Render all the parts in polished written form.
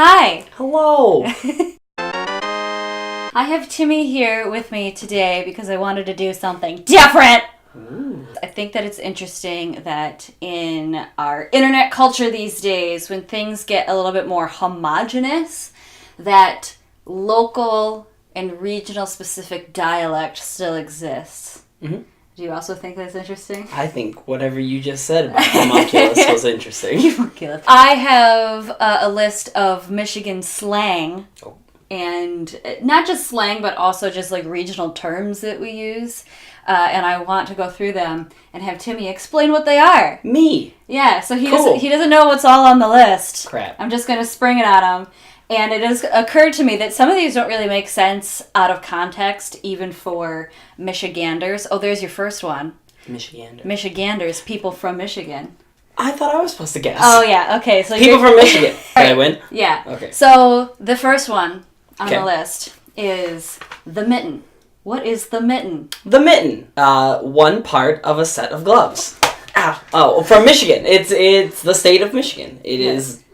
Hi! Hello! I have Timmy here with me today because I wanted to do something different! Ooh. I think that it's interesting that in our internet culture these days, when things get a little bit more homogenous, that local and regional specific dialect still exists. Mm-hmm. Do you also think that's interesting? I think whatever you just said about homunculus was interesting. Homunculus. I have a list of Michigan slang. Oh. And not just slang, but also just like regional terms that we use. And I want to go through them and have Timmy explain what they are. Me? Yeah, so he Cool. doesn't know what's all on the list. Crap. I'm just going to spring it at him. And it has occurred to me that some of these don't really make sense out of context, even for Michiganders. Oh, there's your first one. Michigander. Michiganders, people from Michigan. I thought I was supposed to guess. Oh, yeah, okay. So people from Michigan. Did I win? Yeah. Okay. So the first one on the list is the mitten. What is the mitten? The mitten. One part of a set of gloves. Ow. Oh, from Michigan. It's the state of Michigan. It is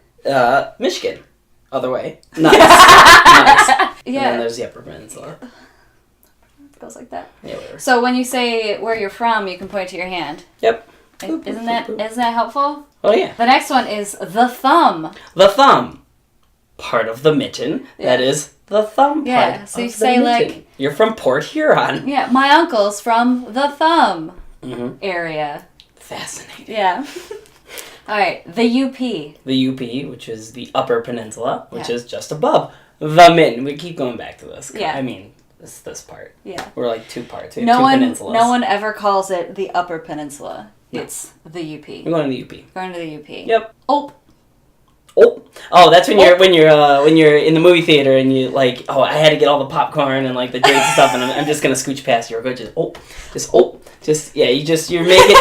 Michigan. Other way. Nice. Nice. Yeah. And then there's the Upper Peninsula. It goes like that. Yeah, whatever. So when you say where you're from, you can point to your hand. Yep. Isn't that helpful? Oh, yeah. The next one is the thumb. The thumb. Part of the mitten. Yeah. That is the thumb part. Yeah, so you of the say, mitten. like... You're from Port Huron. Yeah, my uncle's from the thumb area. Fascinating. Yeah. All right, the UP. The UP, which is the Upper Peninsula, which is just above the mitten. We keep going back to this. Yeah. I mean, this part. Yeah. We're like two parts. We have two peninsulas. No one ever calls it the Upper Peninsula. No. It's the UP. We're going to the UP. Going to the UP. Yep. Oh, that's when you're in the movie theater and you like, I had to get all the popcorn and like the drinks and stuff, and I'm just gonna scooch past you. Or go you're making.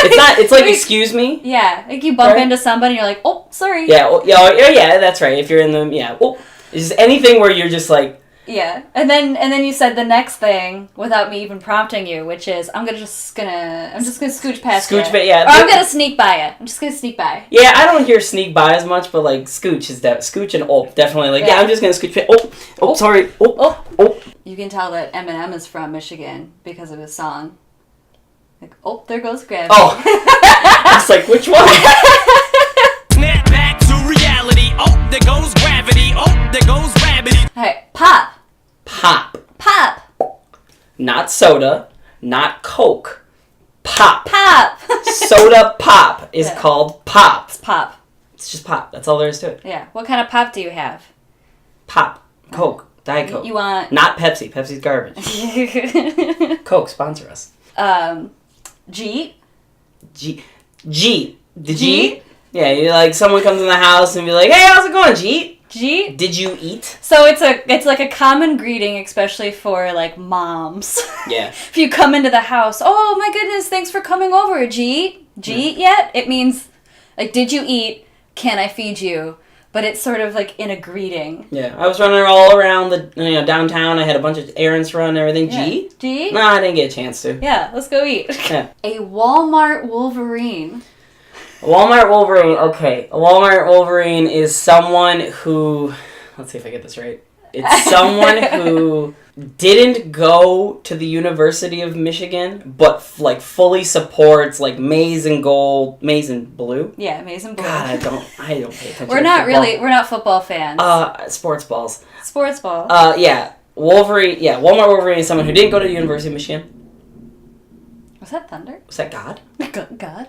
It's like excuse me. Yeah, like you bump into somebody and you're like, oh, sorry. Yeah, yeah, that's right. If you're in the it's just anything where you're just like. Yeah, and then you said the next thing without me even prompting you, which is I'm just gonna scooch past you. Yeah. Or I'm gonna sneak by it. I'm just gonna sneak by. Yeah, I don't hear sneak by as much, but like scooch is scooch and definitely like I'm just gonna scooch past. Sorry. You can tell that Eminem is from Michigan because of his song. Like, there goes gravity. Oh, it's like which one? Snap back to reality. Oh, there goes gravity. Oh, there goes gravity. Alright, pop. Not soda, not Coke. Pop. Soda pop is called pop. It's pop. It's just pop. That's all there is to it. Yeah. What kind of pop do you have? Pop. Coke. Diet Coke. You want... Not Pepsi. Pepsi's garbage. Coke, sponsor us. Jeep. The Jeep? Yeah, you like someone comes in the house and be like, hey, how's it going, Jeep? Jeep? Did you eat? So it's like a common greeting, especially for like moms. Yeah. If you come into the house, oh my goodness, thanks for coming over, Jeep. Jeep yet? It means like, did you eat? Can I feed you? But it's sort of like in a greeting. Yeah, I was running all around the downtown. I had a bunch of errands to run and everything. Yeah. Jeep? No, I didn't get a chance to. Yeah, let's go eat. Yeah. A Walmart Wolverine. Walmart Wolverine, okay. A Walmart Wolverine is someone who... Let's see if I get this right. It's someone who didn't go to the University of Michigan, but fully supports maize and blue. Yeah, maize and blue. God, I don't pay attention. We're not football fans. Sports balls. Sports ball. Yeah. Wolverine. Yeah, Walmart Wolverine is someone who didn't go to the University of Michigan. Was that thunder? Was that God? God.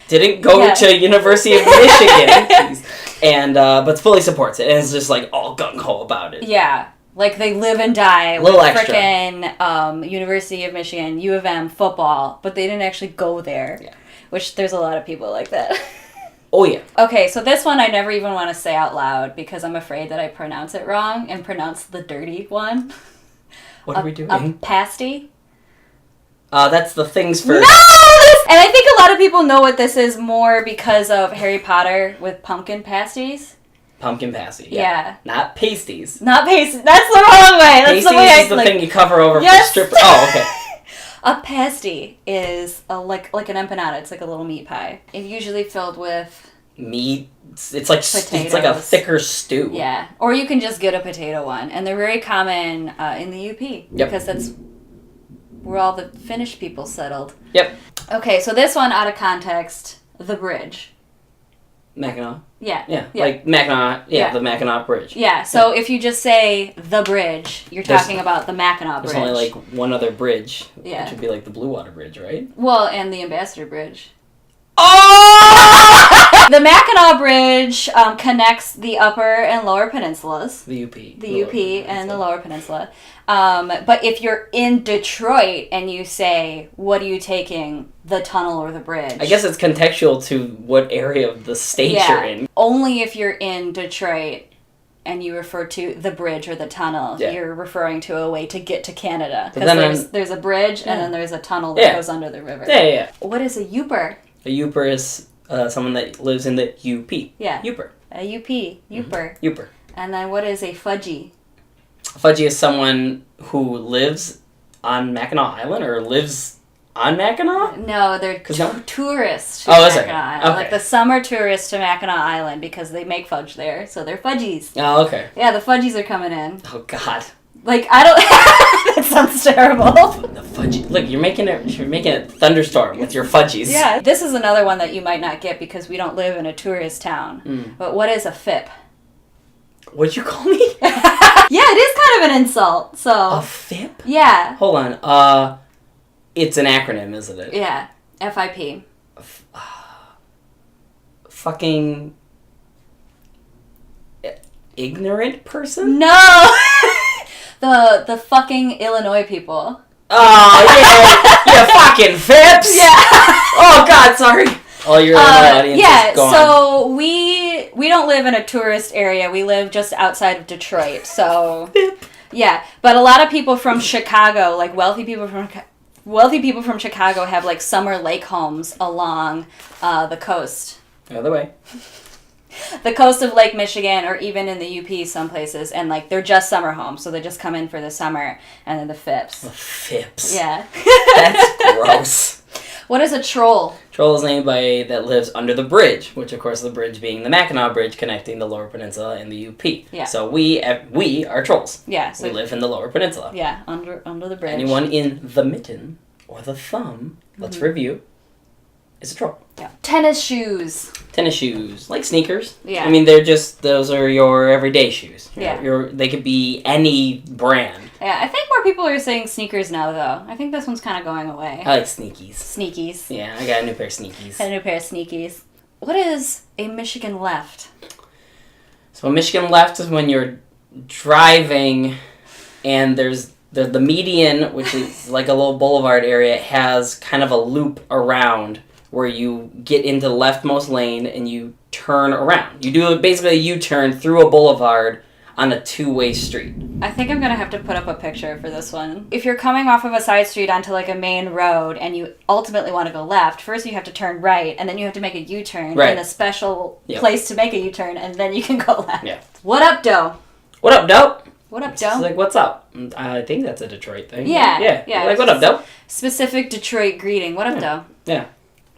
Didn't go to University of Michigan, and but fully supports it, and is just all gung ho about it. Yeah, like they live and die with frickin' University of Michigan, U of M football, but they didn't actually go there. Yeah. Which there's a lot of people like that. Oh yeah. Okay, so this one I never even want to say out loud because I'm afraid that I pronounce it wrong and pronounce the dirty one. What are we doing? A pasty. That's the things for... No! And I think a lot of people know what this is more because of Harry Potter with pumpkin pasties. Pumpkin pasty, yeah. Not pasties. Not pasties. That's the wrong way. That's pasties the way is the thing you cover over for strippers. Oh, okay. A pasty is like an empanada. It's like a little meat pie. It's usually filled with meat. It's like Potatoes. it's like a thicker stew. Yeah. Or you can just get a potato one. And they're very common in the UP. Yep. Because that's where all the Finnish people settled. Yep. Okay, so this one out of context, the bridge. Mackinac. Yeah. Yeah. Like Mackinac. Yeah, the Mackinac Bridge. Yeah, so if you just say the bridge, you're talking about the Mackinac Bridge. There's only like one other bridge. Yeah. Which would be like the Blue Water Bridge, right? Well, and the Ambassador Bridge. Oh! The Mackinac Bridge connects the Upper and Lower Peninsulas. The UP. The UP and the Lower Peninsula. But if you're in Detroit and you say, what are you taking, the tunnel or the bridge? I guess it's contextual to what area of the state you're in. Only if you're in Detroit and you refer to the bridge or the tunnel, you're referring to a way to get to Canada. Because there's a bridge and then there's a tunnel that goes under the river. Yeah. What is a Yooper? A Yooper is someone that lives in the UP. Yeah. Yooper. A UP. Yooper. Yooper. And then what is a Fudgie? A Fudgie is someone who lives on Mackinac Island or lives on Mackinac? No, they're tourists to is Mackinac it? Island. Okay. Like the summer tourists to Mackinac Island because they make fudge there. So they're Fudgies. Oh, okay. Yeah, the Fudgies are coming in. Oh, God. Like, I don't... That sounds terrible. The Fudgie. Look, you're making a thunderstorm with your Fudgies. Yeah. This is another one that you might not get because we don't live in a tourist town. But what is a FIP? What'd you call me? Yeah, it is kind of an insult, so... A FIP? Yeah. Hold on. It's an acronym, isn't it? Yeah. FIP. Fucking... ignorant person? No! The fucking Illinois people. Oh, yeah. You fucking FIPs! Yeah. Oh, God, sorry. All your Illinois audience is gone. So we don't live in a tourist area. We live just outside of Detroit. So yeah, but a lot of people from Chicago, like wealthy people from Chicago, have like summer lake homes along the coast. The other way. The coast of Lake Michigan, or even in the UP, some places, and like they're just summer homes, so they just come in for the summer, and then the FIPs. The FIPs. Yeah. That's gross. What is a troll? Troll is anybody that lives under the bridge, which of course the bridge being the Mackinac Bridge connecting the Lower Peninsula and the UP. Yeah. So we are trolls. Yeah. So we live in the Lower Peninsula. Yeah, under the bridge. Anyone in the mitten or the thumb, let's review, is a troll. Yeah. Tennis shoes. Tennis shoes, like sneakers. Yeah. I mean, those are your everyday shoes. Yeah. They could be any brand. Yeah, I think more people are saying sneakers now, though. I think this one's kind of going away. I like sneakies. Sneakies. Yeah, I got a new pair of sneakies. A new pair of sneakies. What is a Michigan left? So a Michigan left is when you're driving and there's the median, which is like a little boulevard area, has kind of a loop around where you get into the leftmost lane and you turn around. You do basically a U-turn through a boulevard on a two-way street. I think I'm going to have to put up a picture for this one. If you're coming off of a side street onto like a main road and you ultimately want to go left, first you have to turn right and then you have to make a U-turn in a special place to make a U-turn and then you can go left. Yeah. What up, doe? What up, dope? What up, It's doe? like, what's up? I think that's a Detroit thing. Yeah. Yeah. Like, what up, dope? Specific Detroit greeting. What up, doe? Yeah.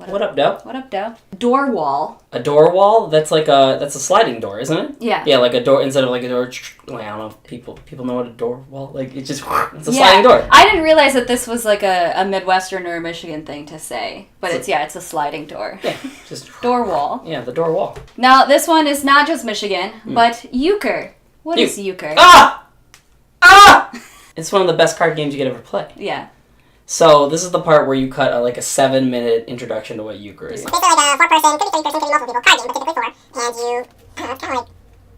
What up, dope? What up, doe? Door wall. A door wall? That's a sliding door, isn't it? Yeah. Yeah, like a door instead of like a door. Well, I don't know if people know what a door wall. Like it's a sliding door. I didn't realize that this was like a Midwestern or a Michigan thing to say, but it's a sliding door. Yeah, just door wall. Yeah, the door wall. Now this one is not just Michigan, but Euchre. What is Euchre? Ah! It's one of the best card games you could ever play. Yeah. So this is the part where you cut a 7-minute introduction to what Euchre is. Basically like a 4-person, could be 3-person, could be multiple people card game, but typically 4. And you, it's kind of like,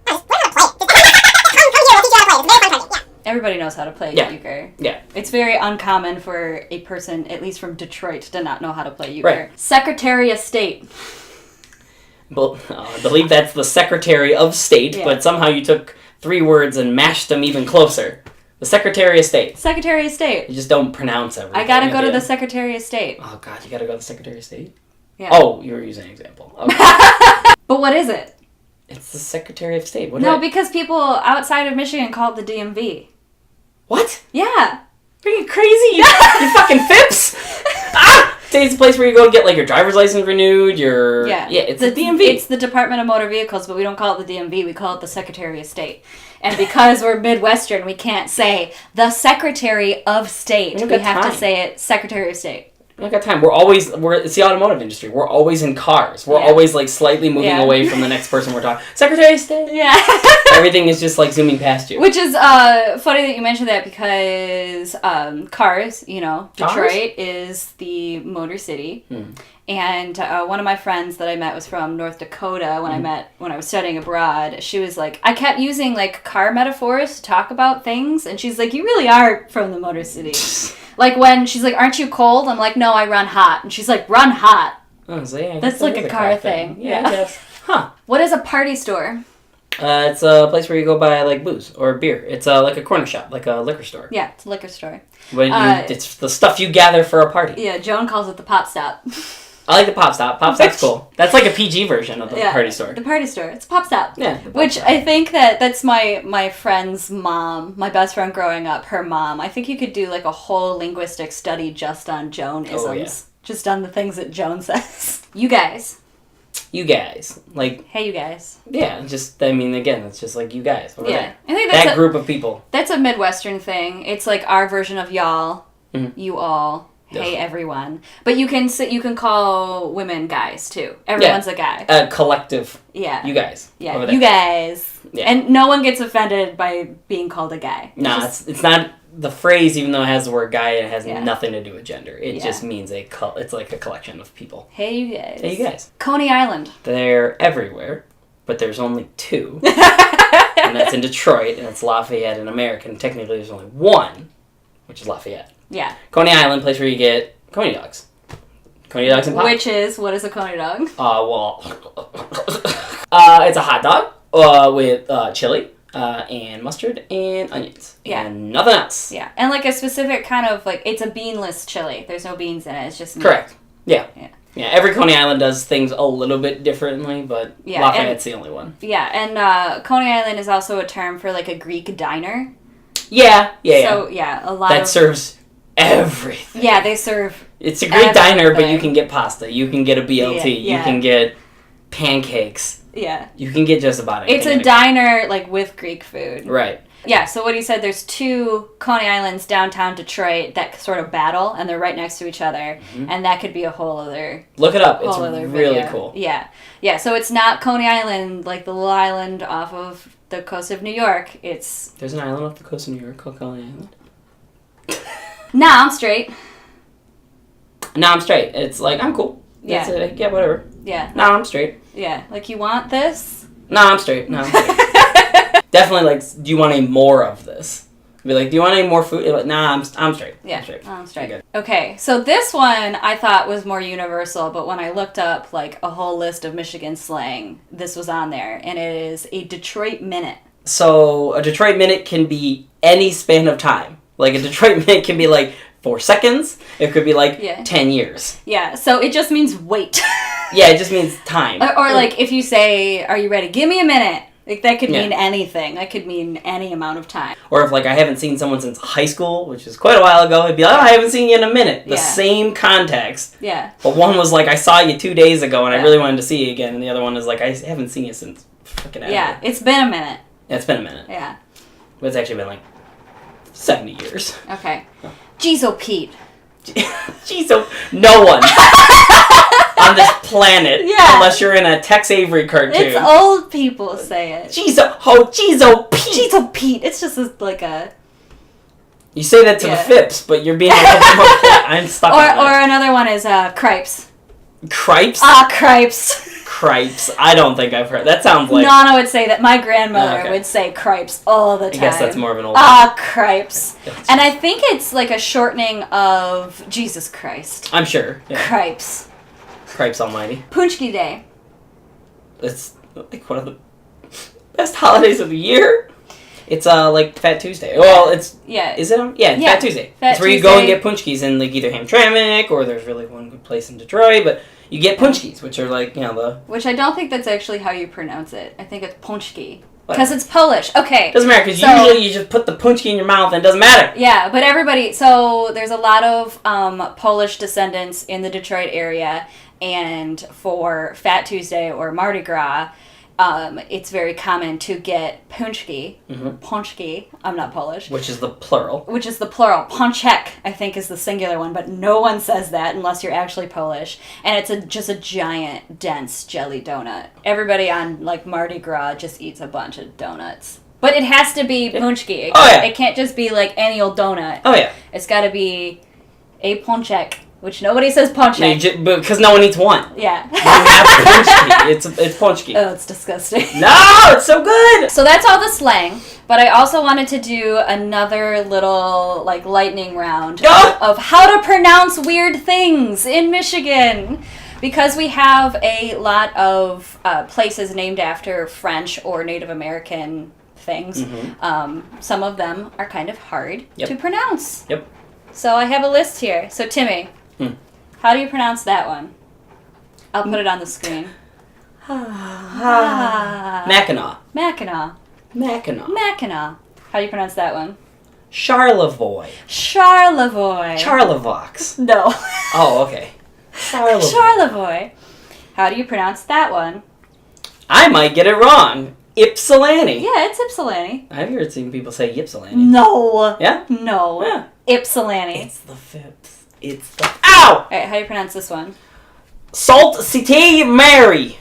just learn how to play it. Come here, we'll teach you how to play it. It's a very fun card game. Yeah. Everybody knows how to play Euchre. Yeah. It's very uncommon for a person, at least from Detroit, to not know how to play Euchre. Right. Secretariuh State. Well, I believe that's the Secretary of State, but somehow you took 3 words and mashed them even closer. The Secretariuh State. Secretariuh State. You just don't pronounce everything. I gotta go to the Secretariuh State. Oh, God, you gotta go to the Secretariuh State? Yeah. Oh, you were using an example. Okay. But what is it? It's the Secretary of State. Because people outside of Michigan call it the DMV. What? Yeah. Are you crazy? You fucking fips? Ah! State's a place where you go to get, like, your driver's license renewed, Yeah, it's the DMV. It's the Department of Motor Vehicles, but we don't call it the DMV, we call it the Secretariuh State. And because we're Midwestern, we can't say the Secretary of State. We have to say it Secretary of State. We don't got time. It's the automotive industry. We're always in cars. We're always, like, slightly moving away from the next person we're talking. Secretary of State. Yeah. Everything is just, like, zooming past you. Which is funny that you mentioned that because cars, Detroit is the motor city. And one of my friends that I met was from North Dakota when I was studying abroad. She was like, I kept using, like, car metaphors to talk about things. And she's like, you really are from the motor city. Like, when she's like, aren't you cold? I'm like, no, I run hot. And she's like, run hot. Oh, so yeah, that's like a car thing. Yeah, I guess. Huh. What is a party store? It's a place where you go buy, like, booze or beer. It's like a corner shop, like a liquor store. Yeah, it's a liquor store. It's the stuff you gather for a party. Yeah, Joan calls it the pop stop. I like the Pop Stop. Pop Stop's cool. That's like a PG version of the party store. The party store. It's a Pop Stop. Yeah. Which I think that's my friend's mom, my best friend growing up, her mom. I think you could do like a whole linguistic study just on Joan-isms. Oh, yeah. Just on the things that Joan says. You guys. You guys. Like. Hey, you guys. Yeah, again, it's just like you guys. Over there. I think that's that group of people. That's a Midwestern thing. It's like our version of y'all, you all. Hey, everyone. But you can call women guys, too. Everyone's a guy. A collective. Yeah. You guys. Yeah, you guys. Yeah. And no one gets offended by being called a guy. No, it's not the phrase, even though it has the word guy, it has nothing to do with gender. It just means it's like a collection of people. Hey, you guys. Hey, you guys. Coney Island. They're everywhere, but there's only two. And that's in Detroit, and it's Lafayette in America. And technically, there's only one, which is Lafayette. Yeah. Coney Island, place where you get Coney dogs. Coney dogs and pop. What is a Coney dog? It's a hot dog with chili and mustard and onions. Yeah. And nothing else. Yeah. And like a specific kind of like, it's a beanless chili. There's no beans in it. It's just meat. Correct. Yeah. Yeah, every Coney Island does things a little bit differently, but Lafayette's the only one. Yeah, and Coney Island is also a term for like a Greek diner. Yeah. So, a lot that serves everything. Yeah, they serve It's a great diner, but you can get pasta. You can get a BLT. Yeah. You can get pancakes. Yeah. You can get just about anything. It's a diner, like, with Greek food. Right. Yeah, so what he said, there's two Coney Islands downtown Detroit that sort of battle, and they're right next to each other, and that could be a whole other... Look it up. It's really cool. Yeah. Yeah, so it's not Coney Island, like the little island off of the coast of New York. It's... There's an island off the coast of New York called Coney Island. Nah, I'm straight. Nah, I'm straight. It's like, I'm cool. Yeah. That's it. Yeah, whatever. Yeah. Nah, I'm straight. Yeah. Like, you want this? Nah, I'm straight. Nah, I'm straight. Definitely, like, do you want any more of this? Be like, do you want any more food? Like, nah, I'm straight. Yeah, I'm straight. I'm straight. Good. Okay, so this one I thought was more universal, but when I looked up, like, a whole list of Michigan slang, this was on there, and it is a Detroit minute. So, a Detroit minute can be any span of time. Like, a Detroit minute can be, like, 4 seconds. It could be, like, 10 years. Yeah, so it just means wait. Yeah, it just means time. Or like, if you say, are you ready? Give me a minute. Like, that could mean anything. That could mean any amount of time. Or if, like, I haven't seen someone since high school, which is quite a while ago, it'd be like, oh, I haven't seen you in a minute. The same context. Yeah. But one was like, I saw you 2 days ago and I really wanted to see you again. And the other one is like, I haven't seen you since freaking ever. Yeah, it's been a minute. Yeah, it's been a minute. Yeah. But it's actually been, like, 70 years. Okay. Jeez, oh, Pete. Jeez, oh, no one on this planet, unless you're in a Tex Avery cartoon. It's old people say it. Jeez, oh, Pete. Jeez, oh, Pete. It's just like a... You say that to the Phipps, but you're being a little bit more... I'm stuck on Or another one is Cripes. Cripes? Cripes. Cripes. I don't think I've heard. That sounds like... Nana would say that. My grandmother would say Cripes all the time. I guess that's more of an old... Cripes. And I think it's like a shortening of Jesus Christ. I'm sure. Yeah. Cripes. Cripes almighty. Pączki Day. It's like one of the best holidays of the year. It's like Fat Tuesday. Well, it's... Yeah. Is it? Fat Tuesday. It's where you go and get Pączkis in like either Hamtramck or there's really one good place in Detroit, but you get Pączkis, which are like, you know, the... Which I don't think that's actually how you pronounce it. I think it's Pączki. Because it's Polish. Okay. Doesn't matter, because So- usually you just put the Pączki in your mouth and it doesn't matter. Yeah, but everybody, so there's a lot of Polish descendants in the Detroit area, and for Fat Tuesday or Mardi Gras, it's very common to get Pączki, Pączki, I'm not Polish, Which is the plural. which is the plural. Pontiac, I think, is the singular one, but no one says that unless you're actually Polish. And it's just a giant, dense jelly donut. Everybody on, like, Mardi Gras just eats a bunch of donuts. But it has to be Pączki. It can't just be, like, any old donut. Oh, yeah. It's got to be a Pontiac, which nobody says Pontiac. Because no one eats one. Yeah. You have Pączki. It's Pączki. Oh, it's disgusting. No, it's so good. So that's all the slang, but I also wanted to do another little, like, lightning round of how to pronounce weird things in Michigan. Because we have a lot of places named after French or Native American things. Some of them are kind of hard to pronounce. Yep. So I have a list here. So Timmy, how do you pronounce that one? I'll put it on the screen. Mackinac. Mackinac. Mackinac. Mackinac. How do you pronounce that one? Charlevoix. Charlevoix. Charlevoix. No. Oh, okay. Charlevoix. Charlevoix. How do you pronounce that one? I might get it wrong. Ypsilanti. Yeah, it's Ypsilanti. I've heard seen people say Ypsilanti. No. Yeah? No. Yeah. Ypsilanti. It's the Fips. It's the... Ow! Alright, how do you pronounce this one? Sault Ste. Mary.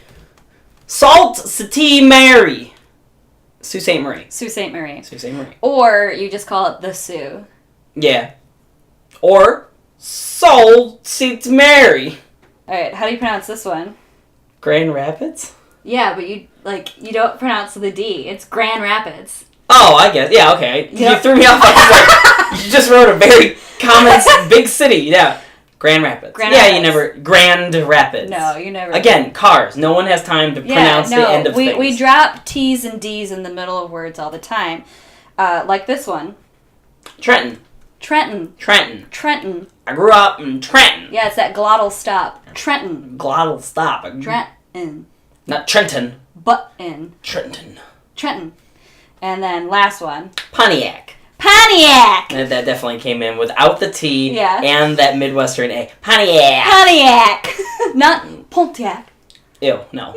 Sault Ste. Mary. Sault Ste. Marie. Sault Ste. Marie. Sault Ste. Marie. Or you just call it the Sioux. Yeah. Or Sault Ste. Mary. Alright, how do you pronounce this one? Grand Rapids? Yeah, but you don't pronounce the D. It's Grand Rapids. Oh, I guess. Yeah, okay. Yep. You threw me off. I was like, you just wrote a very common big city. Yeah. Grand Rapids. Grand You Rapids. never... Grand Rapids. No, you never. Again, cars. No one has time to pronounce the end of things. We drop T's and D's in the middle of words all the time. Like this one. Trenton. Trenton. Trenton. Trenton. I grew up in Trenton. Yeah, it's that glottal stop. Trenton. Glottal stop. Trenton. Not Trenton. Button. Trenton. Trenton. And then last one. Pontiac. Pontiac! That definitely came in without the T Yeah. and that Midwestern A. Pontiac. Pontiac! Not Pontiac. Ew, no.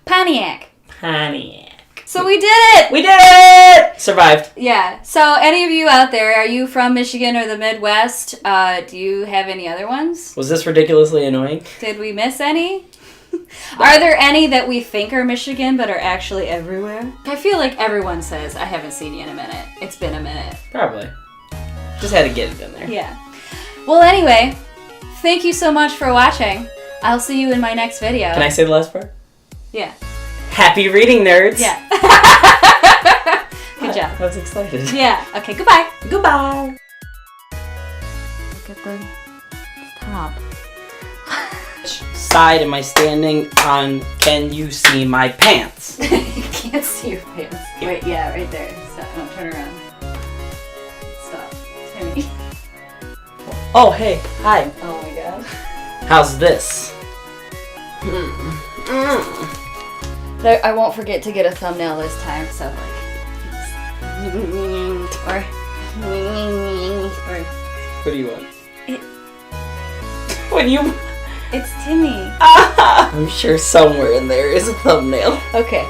Pontiac. Pontiac. So we did it! We did it! Survived. Yeah. So any of you out there, are you from Michigan or the Midwest? Do you have any other ones? Was this ridiculously annoying? Did we miss any? Are there any that we think are Michigan but are actually everywhere? I feel like everyone says, I haven't seen you in a minute. It's been a minute. Probably. Just had to get it in there. Yeah. Well, anyway, thank you so much for watching. I'll see you in my next video. Can I say the last part? Yeah. Happy reading, nerds! Yeah. Good job. I was excited. Yeah. Okay, goodbye. Goodbye! Look at the top. Side am I standing on? Can you see my pants? You can't see your pants. Wait, yeah, right there. Stop. Don't turn around. Stop. Timmy. Oh, hey. Hi. Oh my god. How's this? I won't forget to get a thumbnail this time, so like... or... What do you want? It- What do you... It's Timmy. I'm sure somewhere in there is a thumbnail. Okay.